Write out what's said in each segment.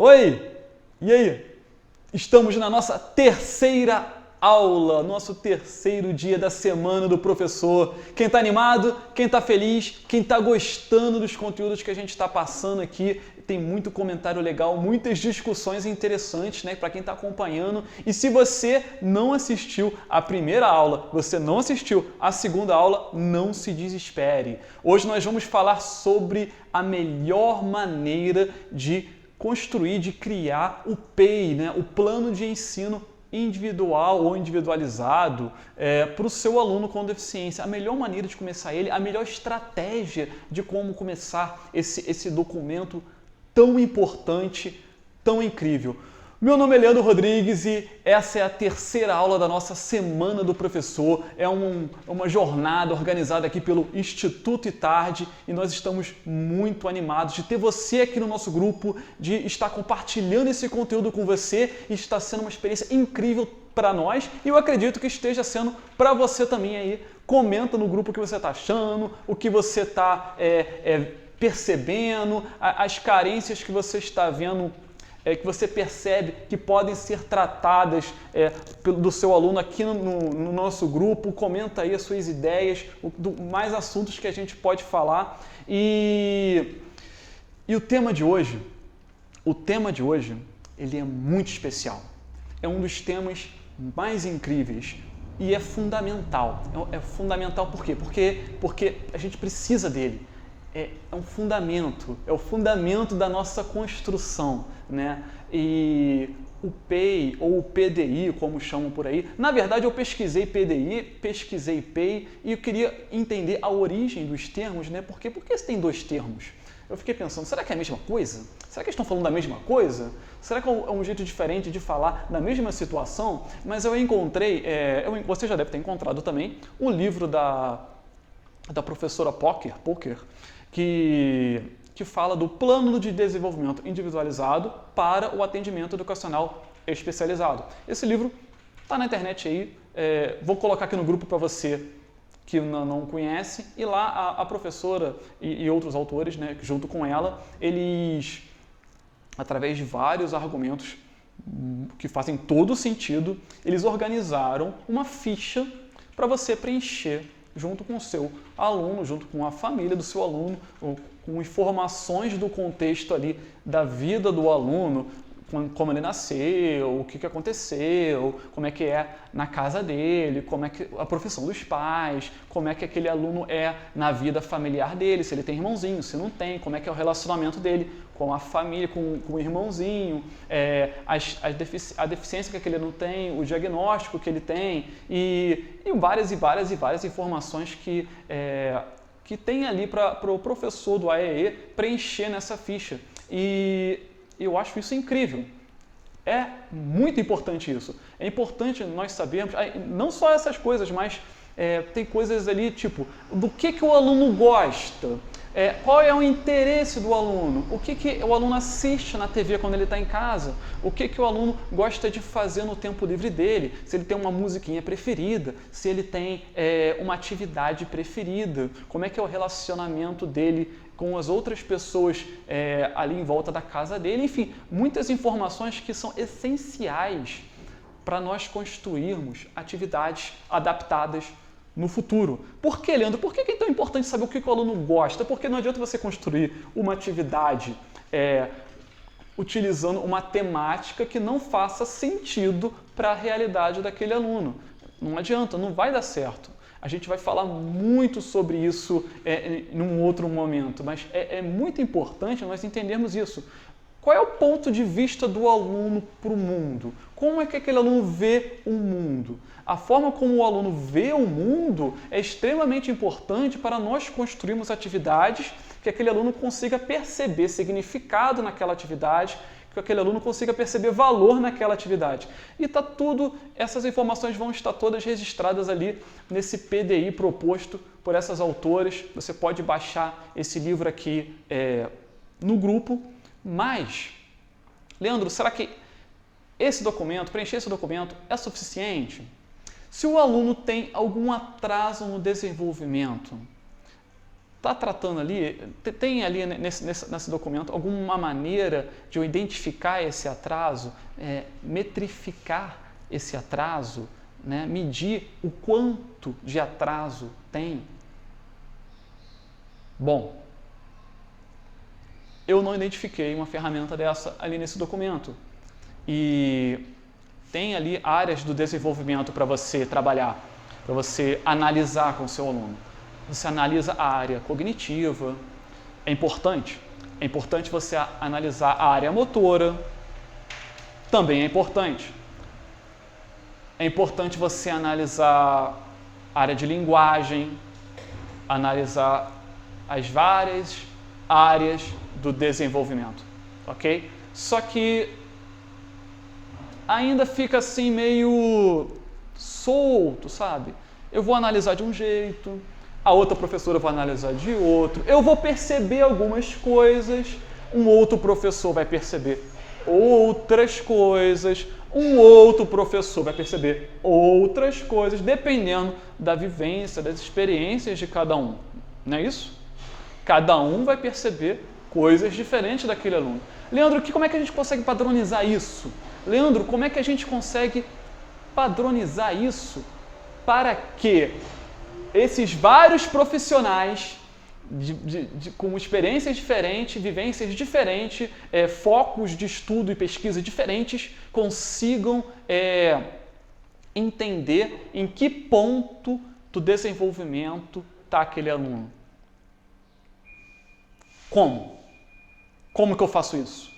Oi! E aí? Estamos na nossa terceira aula, nosso terceiro dia da semana do professor. Quem está animado, quem está feliz, quem está gostando dos conteúdos que a gente está passando aqui, tem muito comentário legal, muitas discussões interessantes, né, para quem está acompanhando. E se você não assistiu a primeira aula, você não assistiu a segunda aula, não se desespere. Hoje nós vamos falar sobre a melhor maneira de construir, de criar o PEI, né, o plano de ensino individual ou individualizado para o seu aluno com deficiência. A melhor maneira de começar ele, a melhor estratégia de como começar esse documento tão importante, tão incrível. Meu nome é Leandro Rodrigues e essa é a terceira aula da nossa Semana do Professor. É uma jornada organizada aqui pelo Instituto ITARD e nós estamos muito animados de ter você aqui no nosso grupo, de estar compartilhando esse conteúdo com você e está sendo uma experiência incrível para nós e eu acredito que esteja sendo para você também aí. Comenta no grupo o que você está achando, o que você está percebendo, as carências que você está vendo, que você percebe que podem ser tratadas do seu aluno aqui no nosso grupo. Comenta aí as suas ideias, mais assuntos que a gente pode falar. E o tema de hoje, ele é muito especial. É um dos temas mais incríveis e é fundamental. É fundamental por quê? Porque a gente precisa dele. É um fundamento, é o fundamento da nossa construção, né? E o PEI, ou o PDI, como chamam por aí, na verdade eu pesquisei PDI, pesquisei PEI e eu queria entender a origem dos termos, né? Por que tem dois termos? Eu fiquei pensando, será que é a mesma coisa? Será que eles estão falando da mesma coisa? Será que é um jeito diferente de falar da mesma situação? Mas eu encontrei, você já deve ter encontrado também, o livro da professora Poker, que fala do plano de desenvolvimento individualizado para o atendimento educacional especializado. Esse livro está na internet aí, vou colocar aqui no grupo para você que não conhece, e lá a professora e outros autores, né, junto com ela, eles, através de vários argumentos que fazem todo sentido, eles organizaram uma ficha para você preencher junto com o seu aluno, junto com a família do seu aluno, com informações do contexto ali da vida do aluno, como ele nasceu, o que aconteceu, como é que é na casa dele, como é que a profissão dos pais, como é que aquele aluno é na vida familiar dele, se ele tem irmãozinho, se não tem, como é que é o relacionamento dele com a família, com o irmãozinho, a deficiência que aquele aluno tem, o diagnóstico que ele tem e várias informações que tem ali para o professor do AEE preencher nessa ficha. E eu acho isso incrível. É muito importante isso. É importante nós sabermos, não só essas coisas, mas tem coisas ali tipo, do que o aluno gosta, qual é o interesse do aluno, o que o aluno assiste na TV quando ele está em casa, o que o aluno gosta de fazer no tempo livre dele, se ele tem uma musiquinha preferida, se ele tem uma atividade preferida, como é que é o relacionamento dele com as outras pessoas ali em volta da casa dele, enfim, muitas informações que são essenciais para nós construirmos atividades adaptadas no futuro. Por que, Leandro? Por que é tão importante saber o que o aluno gosta? Porque não adianta você construir uma atividade utilizando uma temática que não faça sentido para a realidade daquele aluno. Não adianta, não vai dar certo. A gente vai falar muito sobre isso num outro momento, mas é muito importante nós entendermos isso. Qual é o ponto de vista do aluno para o mundo? Como é que aquele aluno vê o mundo? A forma como o aluno vê o mundo é extremamente importante para nós construirmos atividades que aquele aluno consiga perceber significado naquela atividade, que aquele aluno consiga perceber valor naquela atividade. E essas informações vão estar todas registradas ali nesse PDI proposto por essas autoras. Você pode baixar esse livro aqui no grupo. Mas, Leandro, será que preencher esse documento é suficiente? Se o aluno tem algum atraso no desenvolvimento, está tratando ali, tem ali nesse documento alguma maneira de eu identificar esse atraso, metrificar esse atraso, né? Medir o quanto de atraso tem? Bom, eu não identifiquei uma ferramenta dessa ali nesse documento. E tem ali áreas do desenvolvimento para você trabalhar, para você analisar com o seu aluno. Você analisa a área cognitiva, é importante você analisar a área motora, também é importante. É importante você analisar a área de linguagem, analisar as várias áreas do desenvolvimento, ok? Só que ainda fica assim meio solto, sabe? Eu vou analisar de um jeito, a outra professora vai analisar de outro, eu vou perceber algumas coisas, um outro professor vai perceber outras coisas, um outro professor vai perceber outras coisas, dependendo da vivência, das experiências de cada um, não é isso? Cada um vai perceber coisas diferentes daquele aluno. Leandro, como é que a gente consegue padronizar isso? Leandro, como é que a gente consegue padronizar isso para que esses vários profissionais com experiências diferentes, vivências diferentes, focos de estudo e pesquisa diferentes, consigam entender em que ponto do desenvolvimento está aquele aluno? Como? Como que eu faço isso?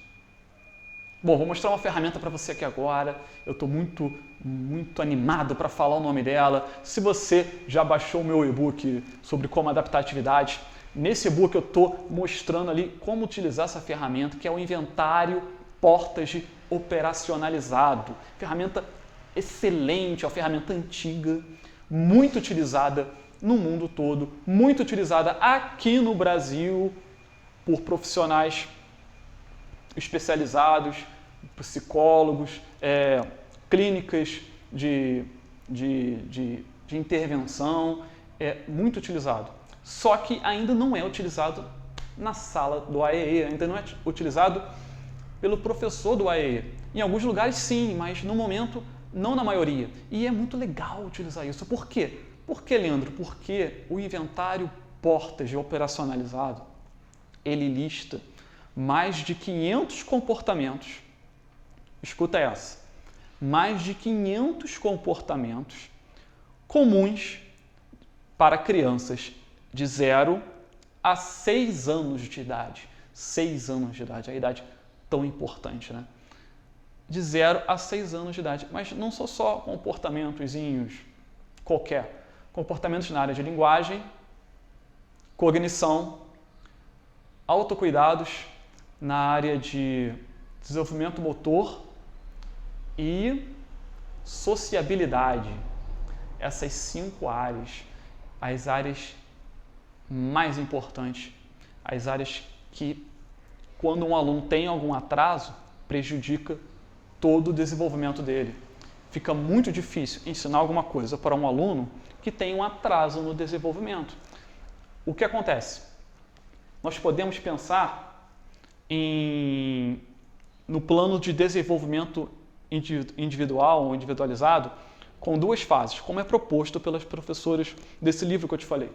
Bom, vou mostrar uma ferramenta para você aqui agora. Eu estou muito animado para falar o nome dela. Se você já baixou o meu e-book sobre como adaptar atividades, nesse e-book eu estou mostrando ali como utilizar essa ferramenta, que é o Inventário Portas Operacionalizado. Ferramenta excelente, é uma ferramenta antiga, muito utilizada no mundo todo, muito utilizada aqui no Brasil por profissionais especializados, psicólogos, clínicas de intervenção, é muito utilizado. Só que ainda não é utilizado na sala do AEE, ainda não é utilizado pelo professor do AEE. Em alguns lugares sim, mas no momento não na maioria. E é muito legal utilizar isso. Por quê? Por que, Leandro? Porque o inventário Portas operacionalizado, ele lista mais de 500 comportamentos, escuta essa, mais de 500 comportamentos comuns para crianças de 0 a 6 anos de idade. 6 anos de idade, a idade tão importante, né? De 0 a 6 anos de idade, mas não são só comportamentozinhos qualquer, comportamentos na área de linguagem, cognição, autocuidados na área de desenvolvimento motor e sociabilidade. Essas 5 áreas, as áreas mais importantes, as áreas que, quando um aluno tem algum atraso, prejudica todo o desenvolvimento dele. Fica muito difícil ensinar alguma coisa para um aluno que tem um atraso no desenvolvimento. O que acontece? Nós podemos pensar no plano de desenvolvimento individual ou individualizado com 2 fases, como é proposto pelas professoras desse livro que eu te falei.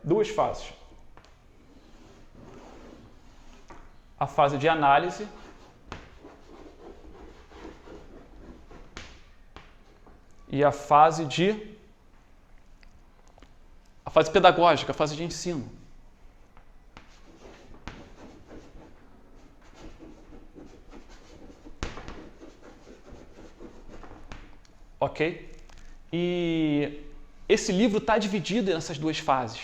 2 fases. A fase de análise e a fase pedagógica, a fase de ensino. Ok? E esse livro está dividido nessas 2 fases.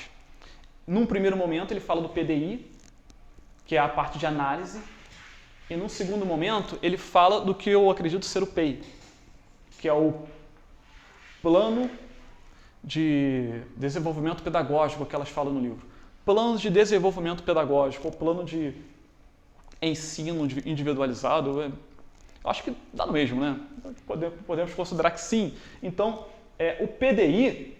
Num primeiro momento ele fala do PDI, que é a parte de análise, e num segundo momento ele fala do que eu acredito ser o PEI, que é o Plano de Desenvolvimento Pedagógico, que elas falam no livro. Plano de Desenvolvimento Pedagógico, ou Plano de Ensino Individualizado, eu acho que dá no mesmo, né? Podemos considerar que sim. Então, o PDI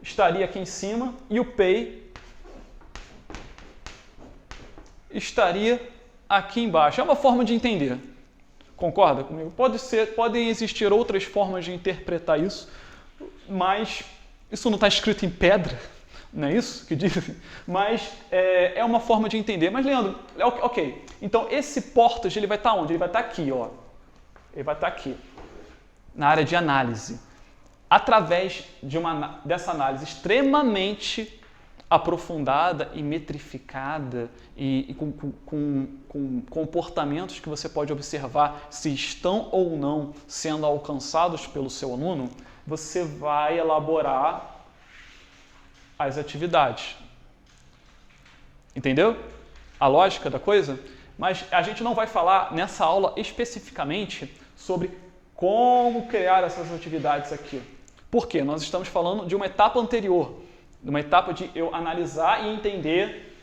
estaria aqui em cima e o pay estaria aqui embaixo. É uma forma de entender. Concorda comigo? Podem existir outras formas de interpretar isso, mas isso não está escrito em pedra, não é isso que dizem? Mas é uma forma de entender. Mas, Leandro, ok. Então, esse portas, ele vai estar onde? Ele vai estar aqui, ó. Ele vai estar aqui, na área de análise. Através dessa análise extremamente aprofundada e metrificada e com comportamentos que você pode observar se estão ou não sendo alcançados pelo seu aluno, você vai elaborar as atividades. Entendeu a lógica da coisa? Mas a gente não vai falar nessa aula especificamente sobre como criar essas atividades aqui. Por quê? Nós estamos falando de uma etapa anterior, de uma etapa de eu analisar e entender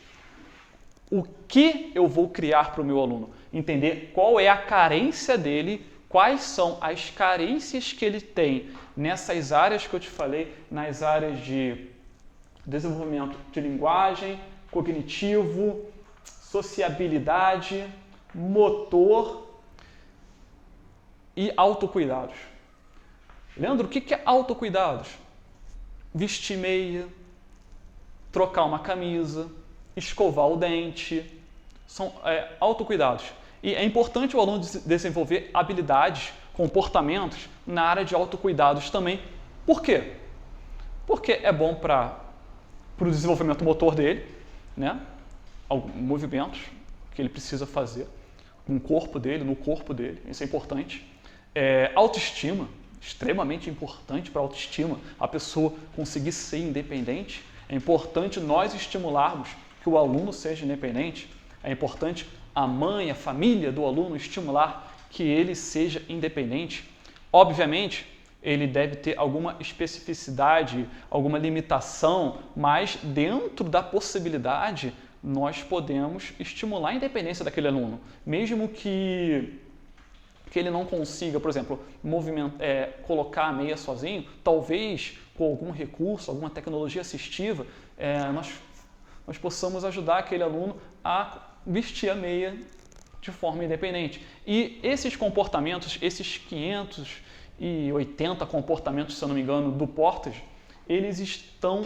o que eu vou criar para o meu aluno, entender qual é a carência dele, quais são as carências que ele tem nessas áreas que eu te falei, nas áreas de desenvolvimento de linguagem, cognitivo, sociabilidade, motor e autocuidados. Leandro, o que é autocuidados? Vestir meia, trocar uma camisa, escovar o dente, são autocuidados. E é importante o aluno desenvolver habilidades, comportamentos na área de autocuidados também. Por quê? Porque é bom para o desenvolvimento motor dele, né? Movimentos que ele precisa fazer com o corpo dele, no corpo dele, isso é importante. Autoestima, extremamente importante para a autoestima, a pessoa conseguir ser independente. É importante nós estimularmos que o aluno seja independente. É importante a mãe, a família do aluno estimular que ele seja independente. Obviamente, ele deve ter alguma especificidade, alguma limitação, mas dentro da possibilidade nós podemos estimular a independência daquele aluno, mesmo que ele não consiga, por exemplo, colocar a meia sozinho, talvez com algum recurso, alguma tecnologia assistiva, nós possamos ajudar aquele aluno a vestir a meia de forma independente. E esses comportamentos, esses 580 comportamentos, se eu não me engano, do Portas, eles estão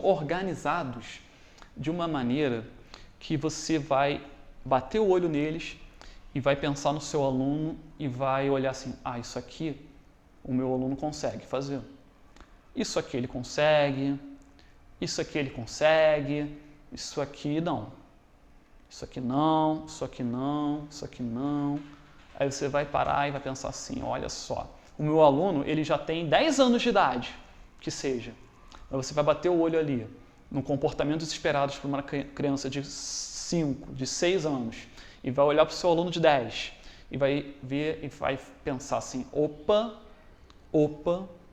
organizados de uma maneira que você vai bater o olho neles e vai pensar no seu aluno e vai olhar assim, isso aqui o meu aluno consegue fazer. Isso aqui ele consegue, isso aqui ele consegue, isso aqui não. Isso aqui não, isso aqui não, isso aqui não. Aí você vai parar e vai pensar assim, olha só, o meu aluno ele já tem 10 anos de idade, que seja. Mas você vai bater o olho ali, no comportamentos esperados por uma criança de 5, de 6 anos, e vai olhar para o seu aluno de 10, e vai ver e vai pensar assim, opa,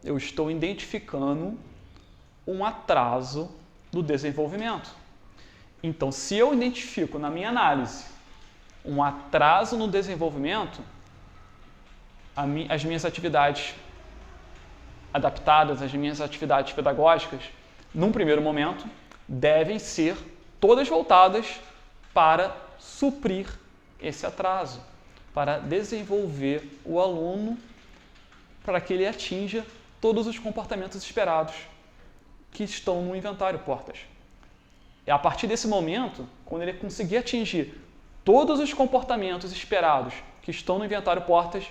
eu estou identificando um atraso do desenvolvimento. Então, se eu identifico na minha análise um atraso no desenvolvimento, as minhas atividades adaptadas, as minhas atividades pedagógicas, num primeiro momento, devem ser todas voltadas para suprir esse atraso, para desenvolver o aluno para que ele atinja todos os comportamentos esperados que estão no inventário Portas. É a partir desse momento, quando ele conseguir atingir todos os comportamentos esperados que estão no inventário Portas,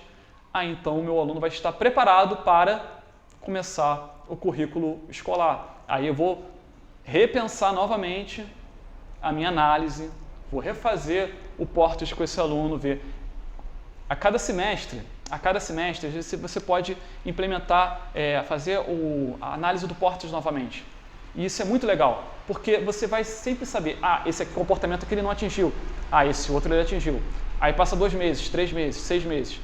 então o meu aluno vai estar preparado para começar o currículo escolar. Aí eu vou repensar novamente a minha análise, vou refazer o Portas com esse aluno, ver a cada semestre você pode implementar, fazer a análise do Portas novamente. E isso é muito legal, porque você vai sempre saber, esse comportamento aqui ele não atingiu, esse outro ele atingiu. Aí passa 2 meses, 3 meses, 6 meses.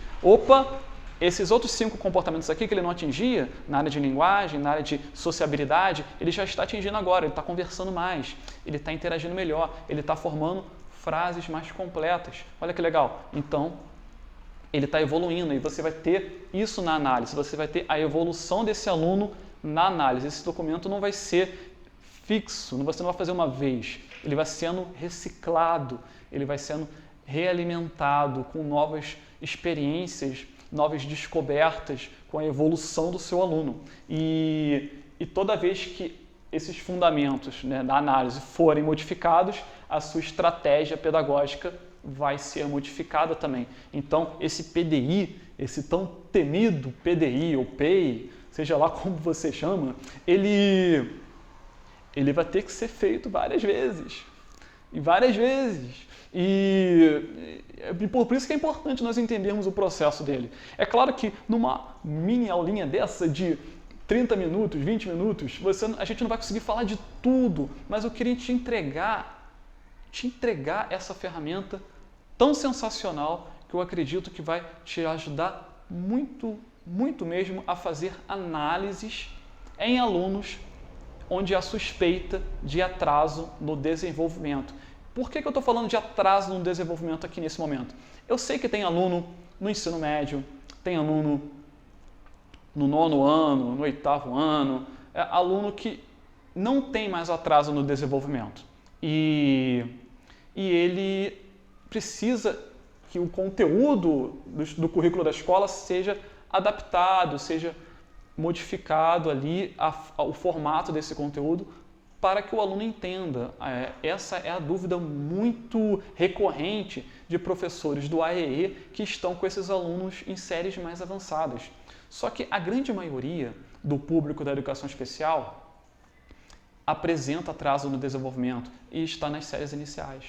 Esses outros 5 comportamentos aqui que ele não atingia, na área de linguagem, na área de sociabilidade, ele já está atingindo agora, ele está conversando mais, ele está interagindo melhor, ele está formando frases mais completas. Olha que legal. Então, ele está evoluindo e você vai ter isso na análise, você vai ter a evolução desse aluno na análise. Esse documento não vai ser fixo, você não vai fazer uma vez. Ele vai sendo reciclado, ele vai sendo realimentado com novas experiências, novas descobertas, com a evolução do seu aluno. E toda vez que esses fundamentos, né, da análise forem modificados, a sua estratégia pedagógica vai ser modificada também. Então, esse PDI, esse tão temido PDI ou PEI, seja lá como você chama, ele vai ter que ser feito várias vezes. E várias vezes. E por isso que é importante nós entendermos o processo dele. É claro que numa mini aulinha dessa de 30 minutos, 20 minutos, a gente não vai conseguir falar de tudo, mas eu queria te entregar essa ferramenta tão sensacional que eu acredito que vai te ajudar muito, muito mesmo a fazer análises em alunos onde há suspeita de atraso no desenvolvimento. Por que eu estou falando de atraso no desenvolvimento aqui nesse momento? Eu sei que tem aluno no ensino médio, tem aluno no 9º ano, no 8º ano, aluno que não tem mais atraso no desenvolvimento. E ele precisa que o conteúdo do currículo da escola seja adaptado, seja modificado ali o formato desse conteúdo para que o aluno entenda. Essa é a dúvida muito recorrente de professores do AEE que estão com esses alunos em séries mais avançadas. Só que a grande maioria do público da educação especial apresenta atraso no desenvolvimento e está nas séries iniciais.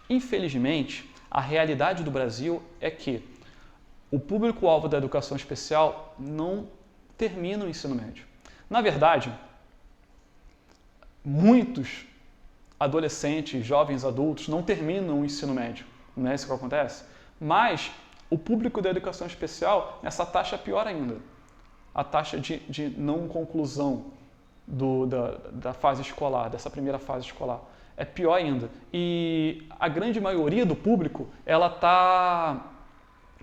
Infelizmente, a realidade do Brasil é que o público-alvo da educação especial não termina o ensino médio. Na verdade, muitos adolescentes, jovens adultos não terminam o ensino médio, não é isso que acontece? Mas o público da educação especial, essa taxa é pior ainda. A taxa de não conclusão da fase escolar, dessa primeira fase escolar, é pior ainda. E a grande maioria do público, ela está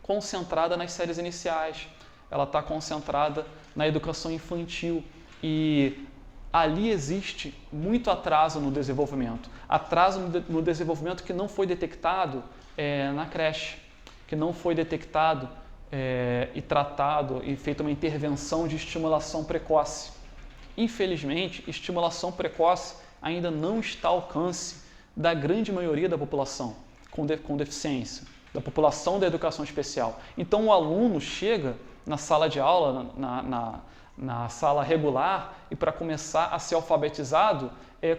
concentrada nas séries iniciais, ela está concentrada na educação infantil e ali existe muito atraso no desenvolvimento. Atraso no desenvolvimento que não foi detectado na creche, que não foi detectado e tratado e feita uma intervenção de estimulação precoce. Infelizmente, estimulação precoce ainda não está ao alcance da grande maioria da população com deficiência, da população da educação especial. Então, o aluno chega na sala de aula, na sala regular, e para começar a ser alfabetizado,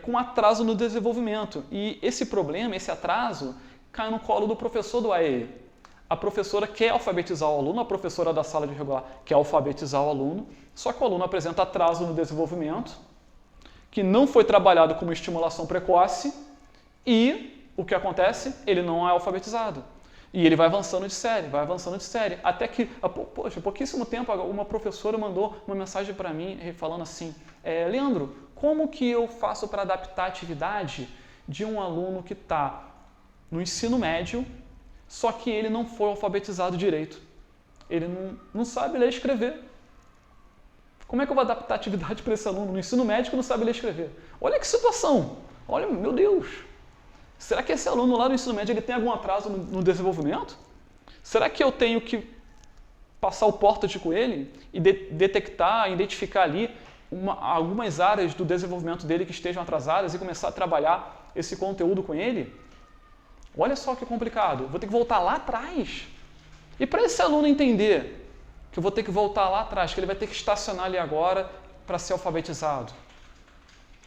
com atraso no desenvolvimento. E esse problema, esse atraso, cai no colo do professor do AEE. A professora quer alfabetizar o aluno, a professora da sala de regular quer alfabetizar o aluno, só que o aluno apresenta atraso no desenvolvimento, que não foi trabalhado como estimulação precoce, e o que acontece? Ele não é alfabetizado. E ele vai avançando de série, até que, poxa, pouquíssimo tempo, uma professora mandou uma mensagem para mim falando assim, Leandro, como que eu faço para adaptar a atividade de um aluno que está no ensino médio, só que ele não foi alfabetizado direito? Ele não sabe ler e escrever. Como é que eu vou adaptar a atividade para esse aluno no ensino médio que não sabe ler e escrever? Olha que situação! Olha, meu Deus! Será que esse aluno lá no ensino médio ele tem algum atraso no desenvolvimento? Será que eu tenho que passar o porta com ele e detectar, identificar ali algumas áreas do desenvolvimento dele que estejam atrasadas e começar a trabalhar esse conteúdo com ele? Olha só que complicado. Vou ter que voltar lá atrás. E para esse aluno entender que eu vou ter que voltar lá atrás, que ele vai ter que estacionar ali agora para ser alfabetizado.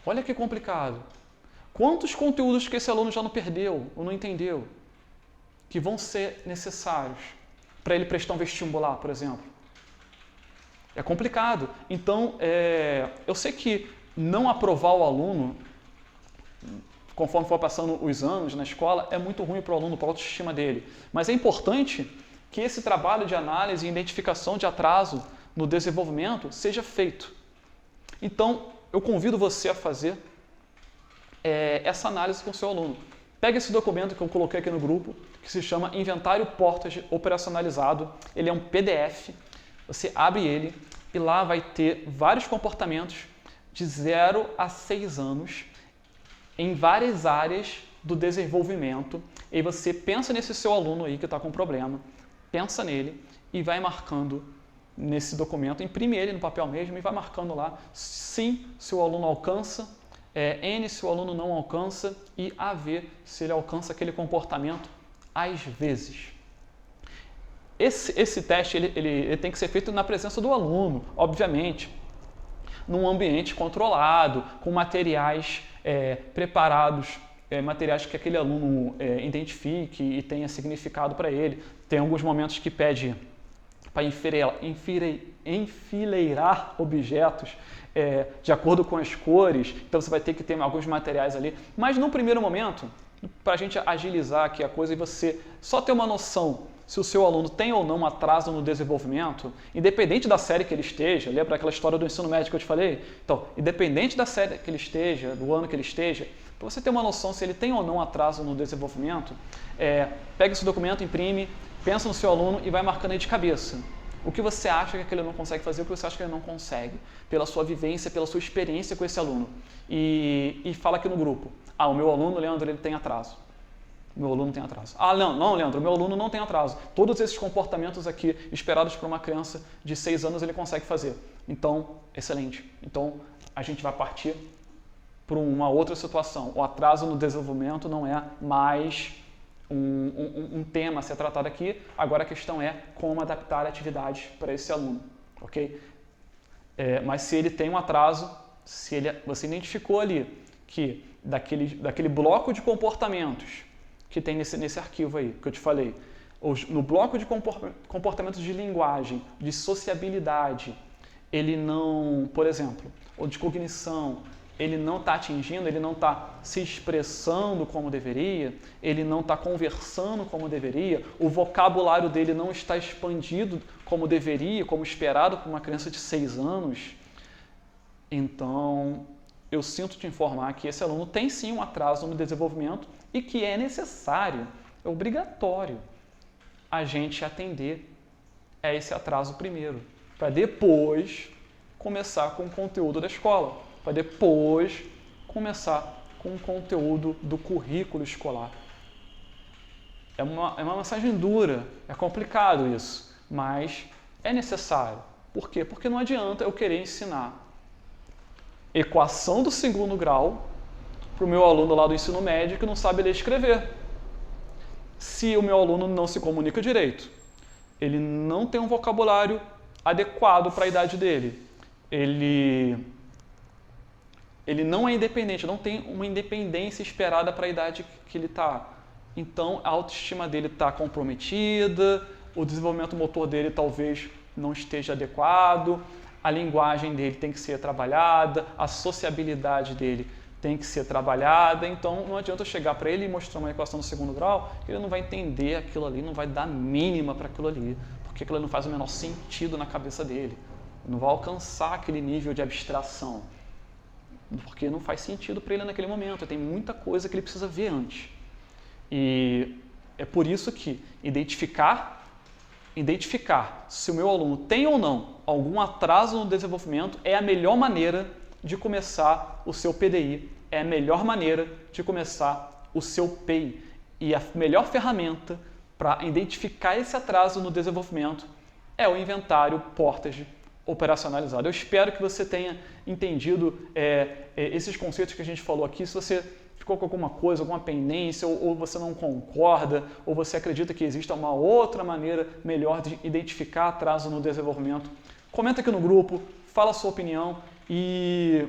Olha que complicado. Quantos conteúdos que esse aluno já não perdeu ou não entendeu que vão ser necessários para ele prestar um vestibular, por exemplo? É complicado. Então, eu sei que não aprovar o aluno, conforme for passando os anos na escola, é muito ruim para o aluno, para a autoestima dele. Mas é importante que esse trabalho de análise e identificação de atraso no desenvolvimento seja feito. Então, eu convido você a fazer essa análise com o seu aluno. Pega esse documento que eu coloquei aqui no grupo, que se chama Inventário Portas Operacionalizado. Ele é um PDF. Você abre ele e lá vai ter vários comportamentos de 0 a 6 anos em várias áreas do desenvolvimento. E você pensa nesse seu aluno aí que está com problema, pensa nele e vai marcando nesse documento, imprime ele no papel mesmo e vai marcando lá sim se o aluno alcança, N se o aluno não alcança e AV se ele alcança aquele comportamento às vezes. Esse teste ele tem que ser feito na presença do aluno, obviamente, num ambiente controlado, com materiais preparados, materiais que aquele aluno identifique e tenha significado para ele. Tem alguns momentos que pede para enfileirar objetos de acordo com as cores, então você vai ter que ter alguns materiais ali. Mas no primeiro momento, para a gente agilizar aqui a coisa e você só ter uma noção se o seu aluno tem ou não atraso no desenvolvimento, independente da série que ele esteja, lembra aquela história do ensino médio que eu te falei? Então, independente da série que ele esteja, do ano que ele esteja, para você ter uma noção se ele tem ou não atraso no desenvolvimento, pega esse documento, imprime, pensa no seu aluno e vai marcando aí de cabeça. O que você acha que aquele aluno consegue fazer, o que você acha que ele não consegue, pela sua vivência, pela sua experiência com esse aluno. E fala aqui no grupo, o meu aluno, Leandro, ele tem atraso. Meu aluno tem atraso. Não, Leandro, meu aluno não tem atraso. Todos esses comportamentos aqui, esperados por uma criança de 6 anos, ele consegue fazer. Então, excelente. Então, a gente vai partir para uma outra situação. O atraso no desenvolvimento não é mais um tema a ser tratado aqui. Agora a questão é como adaptar a atividade para esse aluno. Ok? Mas se ele tem um atraso, você identificou ali que daquele bloco de comportamentos que tem nesse arquivo aí, que eu te falei, no bloco de comportamentos de linguagem, de sociabilidade, ele não, por exemplo, ou de cognição, ele não está atingindo, ele não está se expressando como deveria, ele não está conversando como deveria, o vocabulário dele não está expandido como deveria, como esperado por uma criança de 6 anos, então eu sinto te informar que esse aluno tem sim um atraso no desenvolvimento e que é necessário, é obrigatório a gente atender a esse atraso primeiro, para depois começar com o conteúdo da escola, para depois começar com o conteúdo do currículo escolar. É uma mensagem dura, é complicado isso, mas é necessário. Por quê? Porque não adianta eu querer ensinar equação do segundo grau para o meu aluno lá do ensino médio que não sabe ler e escrever. Se o meu aluno não se comunica direito, ele não tem um vocabulário adequado para a idade dele, ele não é independente, não tem uma independência esperada para a idade que ele está. Então, a autoestima dele está comprometida, o desenvolvimento motor dele talvez não esteja adequado, a linguagem dele tem que ser trabalhada, a sociabilidade dele tem que ser trabalhada, então não adianta eu chegar para ele e mostrar uma equação do segundo grau, que ele não vai entender aquilo ali, não vai dar mínima para aquilo ali, porque aquilo não faz o menor sentido na cabeça dele, não vai alcançar aquele nível de abstração, porque não faz sentido para ele naquele momento, tem muita coisa que ele precisa ver antes. E é por isso que identificar se o meu aluno tem ou não algum atraso no desenvolvimento é a melhor maneira de começar o seu PDI, é a melhor maneira de começar o seu PEI. E a melhor ferramenta para identificar esse atraso no desenvolvimento é o inventário Portage operacionalizado. Eu espero que você tenha entendido esses conceitos que a gente falou aqui. Se você ficou com alguma coisa, alguma pendência, ou você não concorda, ou você acredita que exista uma outra maneira melhor de identificar atraso no desenvolvimento, comenta aqui no grupo, fala a sua opinião e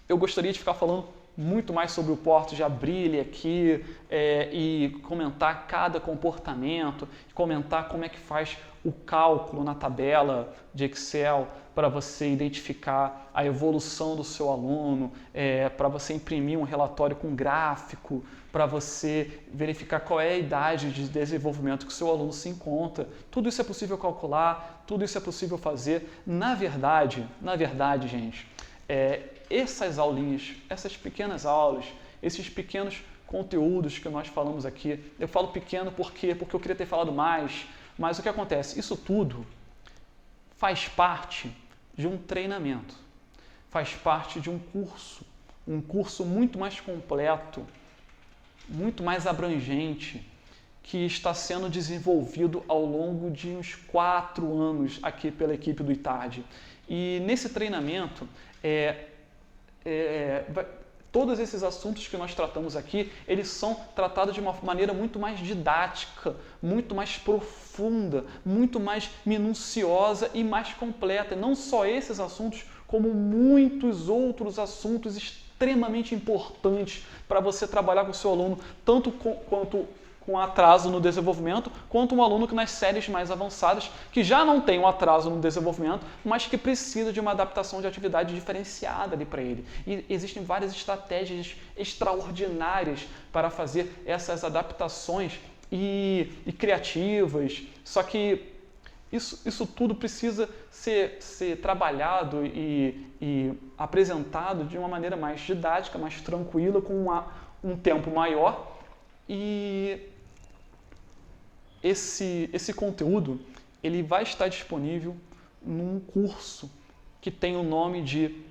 eu gostaria de ficar falando muito mais sobre o Portage, abrir ele aqui e comentar cada comportamento, comentar como é que faz o cálculo na tabela de Excel para você identificar a evolução do seu aluno, para você imprimir um relatório com gráfico, para você verificar qual é a idade de desenvolvimento que o seu aluno se encontra. Tudo isso é possível calcular, tudo isso é possível fazer. Na verdade, gente, essas aulinhas, essas pequenas aulas, esses pequenos conteúdos que nós falamos aqui, eu falo pequeno porque eu queria ter falado mais, mas o que acontece? Isso tudo faz parte de um treinamento, faz parte de um curso muito mais completo, muito mais abrangente, que está sendo desenvolvido ao longo de uns 4 anos aqui pela equipe do ITARD. E nesse treinamento, todos esses assuntos que nós tratamos aqui, eles são tratados de uma maneira muito mais didática, muito mais profunda, muito mais minuciosa e mais completa. E não só esses assuntos, como muitos outros assuntos extremamente importantes para você trabalhar com o seu aluno, tanto quanto com atraso no desenvolvimento, quanto um aluno que nas séries mais avançadas, que já não tem um atraso no desenvolvimento, mas que precisa de uma adaptação de atividade diferenciada ali para ele. E existem várias estratégias extraordinárias para fazer essas adaptações e criativas, só que isso tudo precisa ser trabalhado e apresentado de uma maneira mais didática, mais tranquila, com um tempo maior. E esse conteúdo ele vai estar disponível num curso que tem o nome de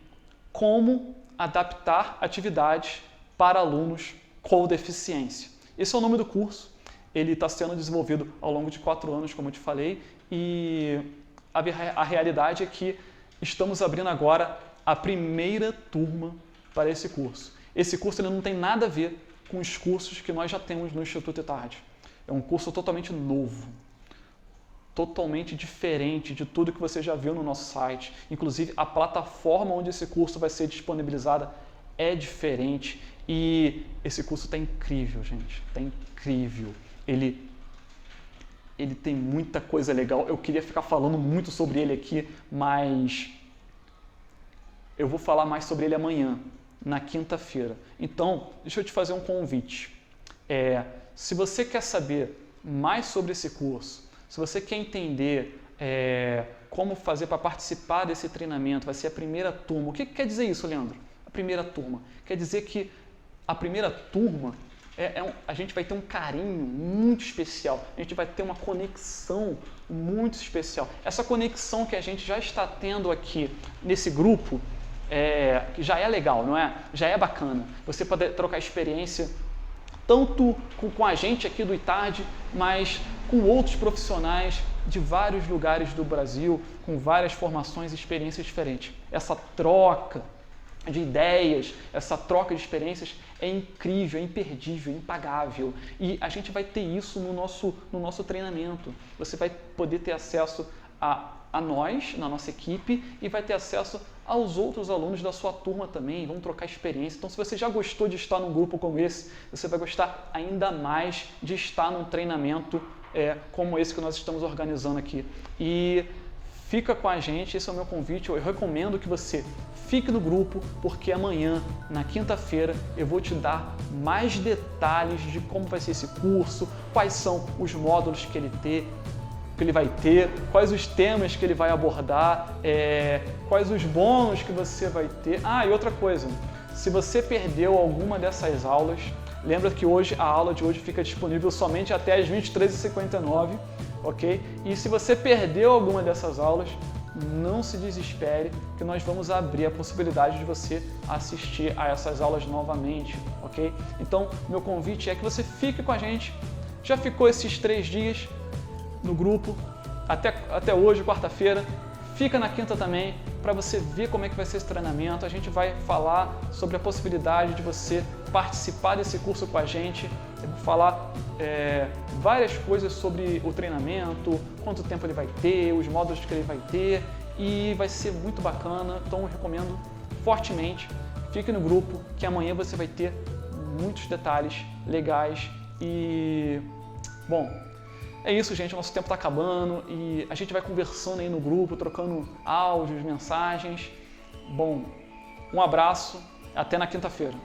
Como Adaptar Atividades para Alunos com Deficiência. Esse é o nome do curso. Ele está sendo desenvolvido ao longo de 4 anos, como eu te falei, e a realidade é que estamos abrindo agora a primeira turma para esse curso. Esse curso ele não tem nada a ver com os cursos que nós já temos no Instituto ITARD. É um curso totalmente novo, totalmente diferente de tudo que você já viu no nosso site. Inclusive, a plataforma onde esse curso vai ser disponibilizada é diferente e esse curso está incrível, gente. Está incrível. Ele tem muita coisa legal. Eu queria ficar falando muito sobre ele aqui, mas eu vou falar mais sobre ele amanhã, na quinta-feira. Então, deixa eu te fazer um convite. Se você quer saber mais sobre esse curso, se você quer entender como fazer para participar desse treinamento, vai ser a primeira turma. O que quer dizer isso, Leandro? A primeira turma. Quer dizer que a primeira turma, a gente vai ter um carinho muito especial, a gente vai ter uma conexão muito especial. Essa conexão que a gente já está tendo aqui nesse grupo, já é legal, não é? Já é bacana. Você pode trocar experiência tanto com a gente aqui do ITARD, mas com outros profissionais de vários lugares do Brasil, com várias formações e experiências diferentes. Essa troca de ideias, essa troca de experiências é incrível, é imperdível, é impagável. E a gente vai ter isso no nosso treinamento. Você vai poder ter acesso a nós, na nossa equipe, e vai ter acesso aos outros alunos da sua turma também, vão trocar experiência. Então, se você já gostou de estar num grupo como esse, você vai gostar ainda mais de estar num treinamento como esse que nós estamos organizando aqui. E fica com a gente, esse é o meu convite. Eu recomendo que você fique no grupo, porque amanhã, na quinta-feira, eu vou te dar mais detalhes de como vai ser esse curso, quais são os módulos que ele vai ter, quais os temas que ele vai abordar, quais os bônus que você vai ter. E outra coisa, se você perdeu alguma dessas aulas, lembra que a aula de hoje fica disponível somente até às 23h59, ok? E se você perdeu alguma dessas aulas, não se desespere, que nós vamos abrir a possibilidade de você assistir a essas aulas novamente, ok? Então, meu convite é que você fique com a gente. Já ficou esses 3 dias no grupo, até hoje, quarta-feira. Fica na quinta também, para você ver como é que vai ser esse treinamento. A gente vai falar sobre a possibilidade de você participar desse curso com a gente. Eu vou falar várias coisas sobre o treinamento, quanto tempo ele vai ter, os módulos que ele vai ter, e vai ser muito bacana. Então eu recomendo fortemente, fique no grupo, que amanhã você vai ter muitos detalhes legais. E, bom, é isso, gente, o nosso tempo está acabando e a gente vai conversando aí no grupo, trocando áudios, mensagens. Bom, um abraço, até na quinta-feira.